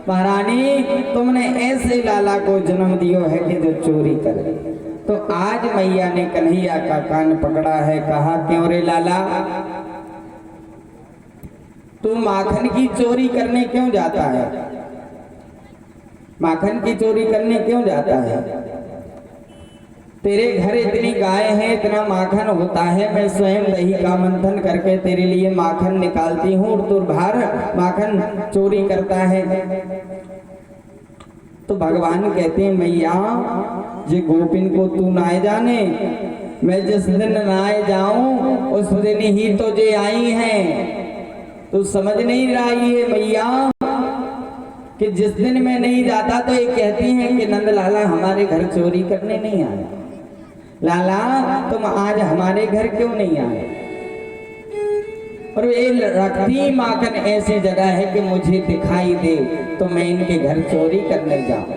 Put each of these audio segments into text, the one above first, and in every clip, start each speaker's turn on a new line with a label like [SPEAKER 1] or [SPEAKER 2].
[SPEAKER 1] महारानी तुमने ऐसे लाला को जन्म दियो है कि जो चोरी करे। तो आज मैया ने कन्हैया का कान पकड़ा है, कहा क्यों रे लाला, तू माखन की चोरी करने क्यों जाता है? माखन की चोरी करने क्यों जाता है? तेरे घर इतनी गाय है, इतना माखन होता है, मैं स्वयं दही का मंथन करके तेरे लिए माखन निकालती हूँ और तू बाहर माखन चोरी करता है। तो भगवान कहते हैं मैया जे गोपिन को तू नाए जाने, मैं जिस दिन नाए जाऊं उस दिन ही तो जे आई हैं। तू समझ नहीं रही है मैया कि जिस दिन मैं नहीं जाता तो ये कहती हैं कि नंद लाला हमारे घर चोरी करने नहीं आया। लाला तुम आज हमारे घर क्यों नहीं आए? और ये रखती माखन ऐसी जगह है कि मुझे दिखाई दे तो मैं इनके घर चोरी करने जाऊं।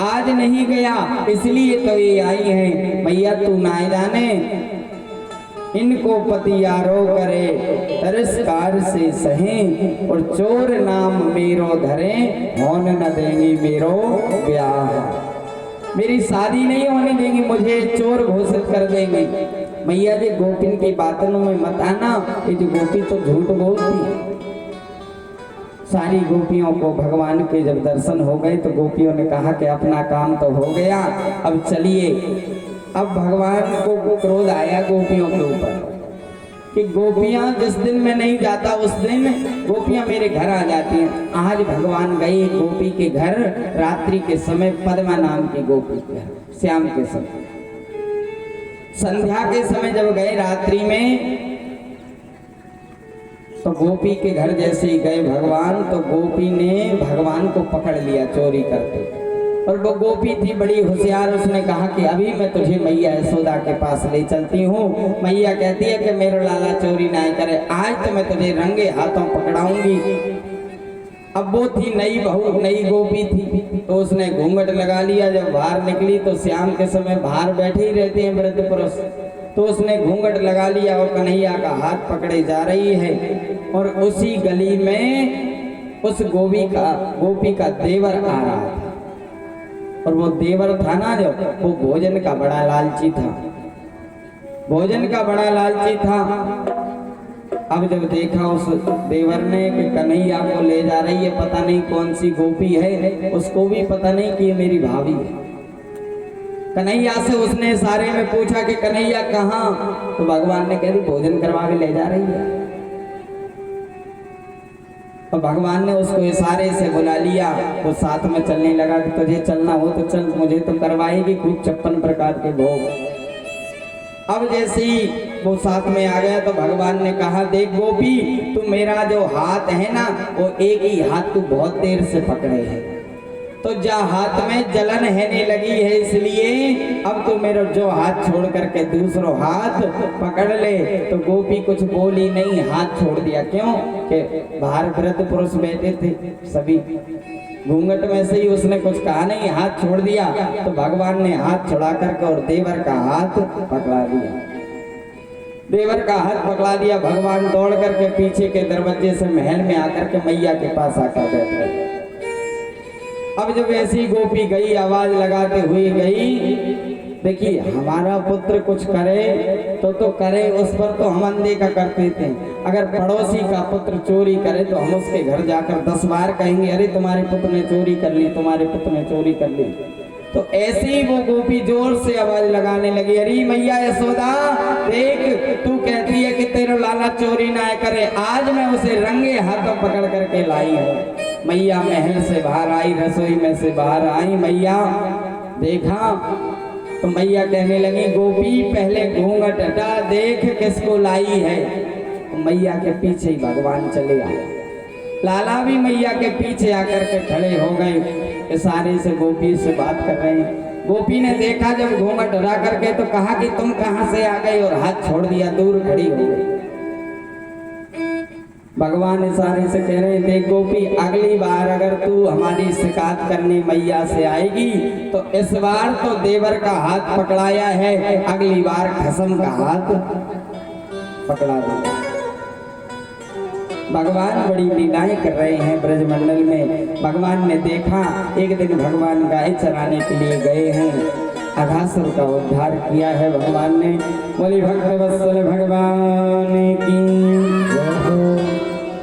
[SPEAKER 1] आज नहीं गया इसलिए तो ये आई है। मैया तू ना जाने इनको पति यारो करे, तिरस्कार से सहे और चोर नाम मेरो धरे, होने न देंगी मेरो ब्याह। मेरी शादी नहीं होने देंगी, मुझे चोर घोषित कर देंगी। मैया जी गोपिन की बातों में मत आना, ये जो गोपी तो झूठ बोलती। सारी गोपियों को भगवान के जब दर्शन हो गए तो गोपियों ने कहा कि अपना काम तो हो गया, अब चलिए। अब भगवान को क्रोध आया गोपियों के ऊपर कि गोपियां जिस दिन मैं नहीं जाता उस दिन गोपियां मेरे घर आ जाती हैं। आज भगवान गए गोपी के घर रात्रि के समय, पद्मा नाम की गोपी के घर, श्याम के समय, संध्या के समय जब गए रात्रि में, तो गोपी के घर जैसे ही गए भगवान, तो गोपी ने भगवान को पकड़ लिया चोरी करते। और वो गोपी थी बड़ी होशियार, उसने कहा कि अभी मैं तुझे मैया यशोदा के पास ले चलती हूँ। मैया कहती है कि मेरा लाला चोरी ना करे, आज तो मैं तुझे रंगे हाथों पकड़ाऊंगी। अब वो थी नई बहू, नई गोपी थी, तो उसने घूंघट लगा लिया। जब बाहर निकली तो श्याम के समय बाहर बैठे ही रहते हैं वृद्ध पुरुष, तो उसने घूंघट लगा लिया और कन्हैया का हाथ पकड़े जा रही है। और उसी गली में उस गोपी का देवर आ रहा था। और वो देवर था ना, जो वो भोजन का बड़ा लालची था, भोजन का बड़ा लालची था। अब जब देखा उस देवर ने कि कन्हैया को ले जा रही है, पता नहीं कौन सी गोपी है, उसको भी पता नहीं कि ये मेरी भाभी है। कन्हैया से उसने इशारे में पूछा कि कन्हैया कहाँ? तो भगवान ने कह दी भोजन करवा के ले जा रही है। तो भगवान ने उसको इशारे से बुला लिया, वो साथ में चलने लगा कि तुझे चलना हो तो चल, मुझे तो करवाएगी खूब 56 प्रकार के भोग। अब जैसे ही वो साथ में आ गया तो भगवान ने कहा देख गोपी, तू मेरा जो हाथ है ना, वो एक ही हाथ तू बहुत देर से पकड़े है, तो जा हाथ में जलन रहने लगी है, इसलिए अब तू मेरा जो हाथ छोड़ करके दूसरा हाथ पकड़ ले। तो गोपी कुछ बोली नहीं, हाथ छोड़ दिया। क्यों कि बाहर वृद्ध पुरुष बैठे थे सभी, घूंघट में से ही उसने कुछ कहा नहीं, हाथ छोड़ दिया। तो भगवान ने हाथ छुड़ा करके और देवर का हाथ पकड़ा दिया। देवर का हाथ पकड़ा दिया। भगवान दौड़ करके पीछे के दरवाजे से महल में आकर के मैया के पास आकर बैठ गए। अब जब ऐसी गोपी गई, आवाज लगाते हुए गई, देखिए हमारा पुत्र कुछ करे तो करे, उस पर तो हम अनदेखा करते थे। अगर पड़ोसी का पुत्र चोरी करे तो हम उसके घर जाकर 10 बार कहेंगे अरे तुम्हारे पुत्र ने चोरी कर ली, तुम्हारे पुत्र ने चोरी कर ली। तो ऐसे ही वो गोपी जोर से आवाज लगाने लगी, अरे मैया यशोदा देख, तू कहती है कि तेरा लाला चोरी ना करे, आज मैं उसे रंगे हाथों पकड़ करके लाई हूँ। मैया महल से बाहर आई, रसोई में से बाहर आई, मैया देखा तो मैया कहने लगी गोपी पहले घूंघट हटा, देख किसको लाई है। तो मैया के पीछे ही भगवान चले आए। लाला भी मैया के पीछे आकर के खड़े हो गए, इशारे से गोपी से बात कर रहे हैं। गोपी ने देखा जब घूंघट हटा करके तो कहा कि तुम कहां से आ गई, और हाथ छोड़ दिया, दूर खड़ी हो गई। भगवान इशारे से कह रहे देख गोपी, अगली बार अगर तू हमारी शिकायत करने मैया से आएगी तो इस बार तो देवर का हाथ पकड़ाया है, अगली बार खसम का हाथ पकड़ा देगा। भगवान बड़ी लीलाएं कर रहे हैं ब्रजमंडल में। भगवान ने देखा, एक दिन भगवान गाय चराने के लिए गए हैं, अघासुर का उद्धार किया है भगवान ने। बोली भक्त वत्सल भगवान की।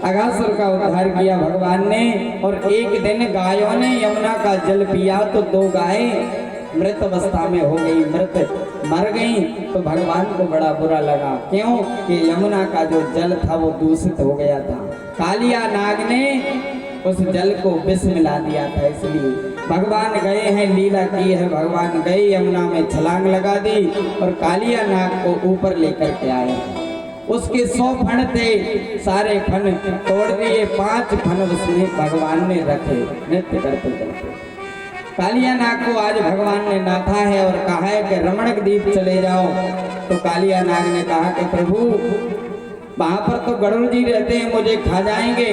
[SPEAKER 1] अघासुर का उद्धार किया भगवान ने। और एक दिन गायों ने यमुना का जल पिया तो 2 गाय मृत अवस्था में हो गई, मर गई। तो भगवान को बड़ा बुरा लगा, क्यों कि यमुना का जो जल था वो दूषित हो गया था। कालिया नाग ने उस जल को विष मिला दिया था। इसलिए भगवान गए हैं, लीला की है, भगवान गए यमुना में छलांग लगा दी और कालिया नाग को ऊपर लेकर के आए। उसके 100 फण थे, सारे फण तोड़ दिए, 5 फण उसने भगवान ने रखे नृत्य करते करते। कालिया नाग को आज भगवान ने नाथा है और कहा है कि रमणक द्वीप चले जाओ। तो कालिया नाग ने कहा कि प्रभु वहां पर तो गरुड़ जी रहते हैं, मुझे खा जाएंगे।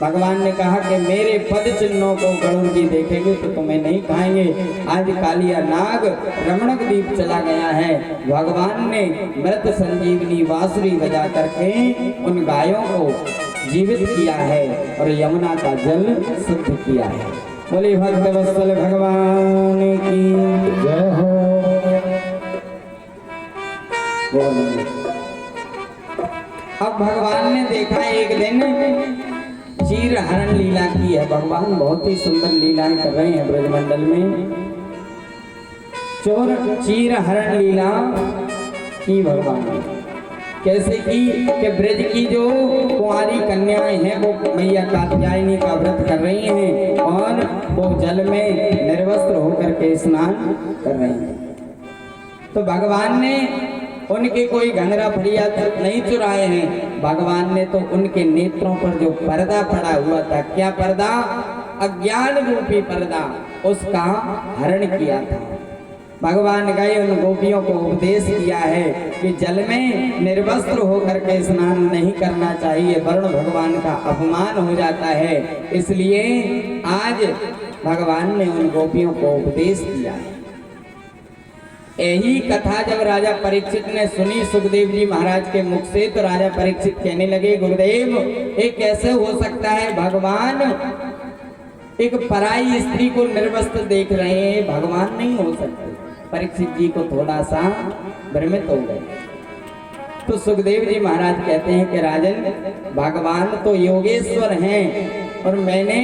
[SPEAKER 1] भगवान ने कहा कि मेरे पद चिन्हों को गरुड़ जी देखेंगे तो तुम्हें नहीं खाएंगे। आज कालिया नाग रमणक द्वीप चला गया है। भगवान ने मृत संजीवनी बांसुरी बजा करके उन गायों को जीवित किया है और यमुना का जल शुद्ध किया है। बोले भक्त वत्सल भगवान की जय हो। अब भगवान ने देखा, एक दिन चीर हरण लीला की है। भगवान बहुत ही सुंदर लीलाएं कर रहे हैं ब्रजमंडल में। चोर चीर हरण लीला की भगवान ने कैसे की कि ब्रज की जो कुंवारी कन्याएं हैं वो मैया कात्यायनी का व्रत कर रही हैं और वो जल में निर्वस्त्र होकर के स्नान कर रही हैं। तो भगवान ने उनके कोई घंघरा फरिया नहीं चुराए हैं। भगवान ने तो उनके नेत्रों पर जो पर्दा पड़ा हुआ था, क्या पर्दा? अज्ञान रूपी पर्दा, उसका हरण किया था। भगवान गए, उन गोपियों को उपदेश किया है कि जल में निर्वस्त्र होकर के स्नान नहीं करना चाहिए, वरुण भगवान का अपमान हो जाता है। इसलिए आज भगवान ने उन गोपियों को उपदेश दिया है। यही कथा जब राजा परीक्षित ने सुनी सुखदेव जी महाराज के मुख से, तो राजा परीक्षित कहने लगे, गुरुदेव ये कैसे हो सकता है? भगवान एक पराई स्त्री को निर्वस्त्र देख रहे हैं, भगवान नहीं हो सकते। परीक्षित जी को थोड़ा सा भ्रमित हो गए। तो सुखदेव जी महाराज कहते हैं कि राजन, भगवान तो योगेश्वर हैं और मैंने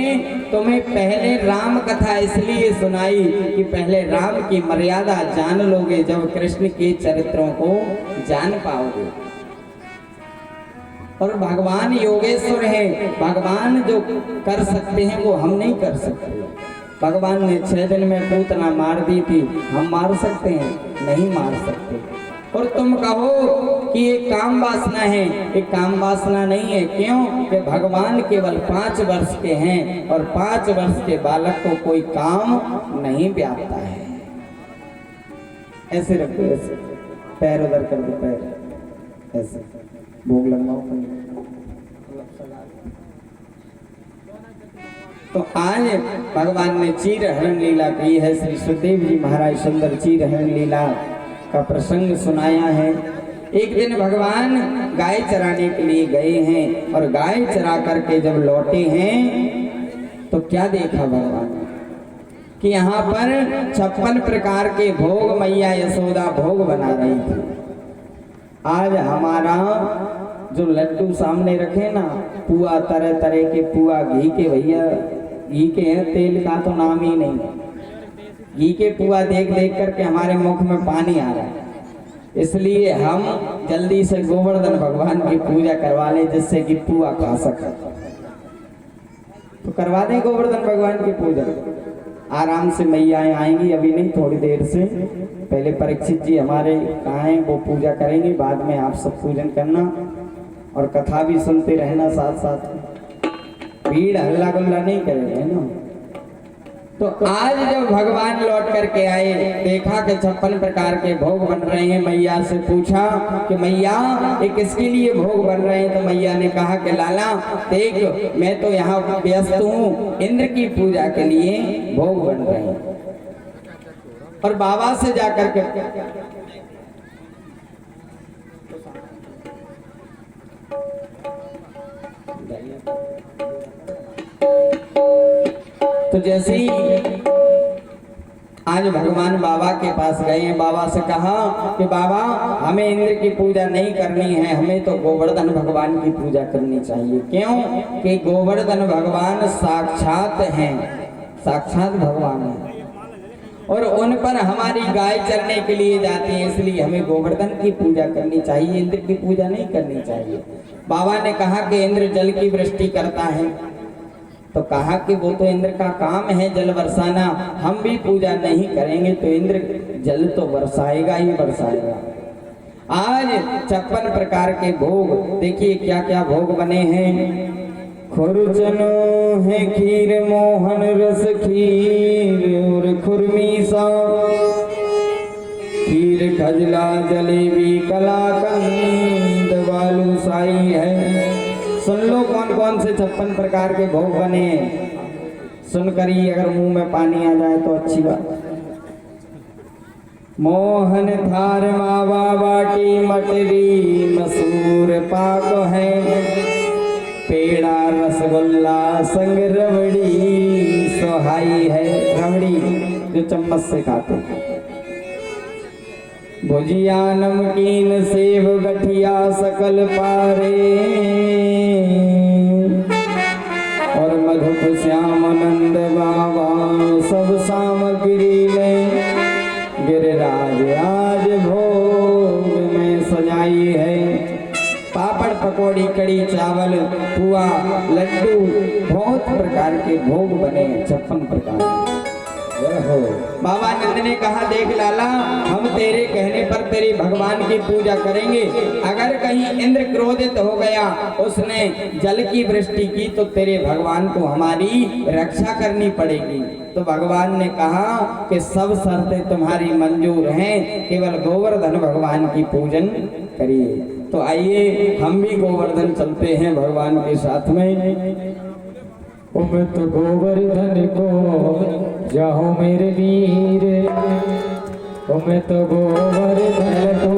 [SPEAKER 1] तुम्हें पहले राम कथा इसलिए सुनाई कि पहले राम की मर्यादा जान लोगे, जब कृष्ण के चरित्रों को जान पाओगे। और भगवान योगेश्वर हैं, भगवान जो कर सकते हैं वो हम नहीं कर सकते। भगवान ने 6 दिन में पूतना मार दी थी, हम मार सकते हैं? नहीं मार सकते। और तुम कहो कि ये काम वासना है, ये काम वासना नहीं है। क्यों कि भगवान केवल 5 वर्ष के हैं और 5 वर्ष के बालक को कोई काम नहीं व्यापता है। ऐसे रखो, ऐसे पैर उधर कर दो, पैर ऐसे भोग लगाओ। तो आज भगवान ने चीर हरण लीला की है। श्री सुखदेव जी महाराज सुंदर चीर हरण लीला का प्रसंग सुनाया है। एक दिन भगवान गाय चराने के लिए गए हैं और गाय चरा करके जब लौटे हैं तो क्या देखा भगवान कि यहाँ पर 56 प्रकार के भोग मैया यशोदा भोग बना रही थी। आज हमारा जो लड्डू सामने रखे ना, पुआ, तरह तरह के पुआ, घी के, भैया घी के हैं, तेल का तो नाम ही नहीं। घी के पुआ देख देख करके हमारे मुख में पानी आ रहा है। इसलिए हम जल्दी से गोवर्धन भगवान की पूजा करवा लें जिससे कि पुआ खा सके। तो करवा दें गोवर्धन भगवान की पूजा, आराम से मैयाएं आएंगी। अभी नहीं, थोड़ी देर से पहले परीक्षित जी हमारे कहाँ हैं, वो पूजा करेंगे। बाद में आप सब पूजन करना और कथा भी सुनते रहना साथ साथ। भीड़ हल्ला गुल्ला नहीं करेंगे ना। तो आज जब भगवान लौट करके आए, देखा कि 56 प्रकार के भोग बन रहे हैं। मैया से पूछा कि मैया ये किसके लिए भोग बन रहे हैं? तो मैया ने कहा कि लाला देख, मैं तो यहाँ व्यस्त हूँ, इंद्र की पूजा के लिए भोग बन रहे हैं। और बाबा से जाकर के तो जैसे ही आज भगवान बाबा के पास गए हैं, बाबा से कहा कि बाबा हमें इंद्र की पूजा नहीं करनी है, हमें तो गोवर्धन भगवान की पूजा करनी चाहिए। क्यों कि गोवर्धन भगवान साक्षात हैं, साक्षात भगवान हैं और उन पर हमारी गाय चरने के लिए जाती है, इसलिए हमें गोवर्धन की पूजा करनी चाहिए, इंद्र की पूजा नहीं करनी चाहिए। बाबा ने कहा कि इंद्र जल की वृष्टि करता है, तो कहा कि वो तो इंद्र का काम है जल बरसाना, हम भी पूजा नहीं करेंगे तो इंद्र जल तो बरसाएगा ही बरसाएगा। आज 56 प्रकार के भोग, देखिए क्या क्या भोग बने हैं। खुरचनो है खीर मोहन रस खीर और खुरमी सा, खीर खजला जलेबी कलाकंद बालूशाही है। सुन लो कौन कौन से 56 प्रकार के भोग बने हैं, सुनकर ही अगर मुंह में पानी आ जाए तो अच्छी बात। मोहन थार मावा बाटी मटरी मसूर पाक है, पेड़ा रसगुल्ला संग रबड़ी सोहाई है। रबड़ी जो चम्मच से खाते हैं, भुजिया नमकीन सेव गठिया सकल पारे, और मधुप श्याम नंद बाबा सब सामग्री में, गिरिराज आज भोग में सजाई है। पापड़ पकौड़ी कड़ी चावल पुआ लड्डू, बहुत प्रकार के भोग बने, 56 प्रकार। बाबा नंद ने कहा देख लाला, हम तेरे कहने पर तेरे भगवान की पूजा करेंगे, अगर कहीं इंद्र क्रोधित हो गया, उसने जल की वृष्टि की तो तेरे भगवान को हमारी रक्षा करनी पड़ेगी। तो भगवान ने कहा कि सब शर्तें तुम्हारी मंजूर हैं, केवल गोवर्धन भगवान की पूजन करिए। तो आइए हम भी गोवर्धन चलते हैं भगवान के साथ में। मैं तो गोवर्धन को जाओ मेरे वीर, मैं तो गोवर्धन को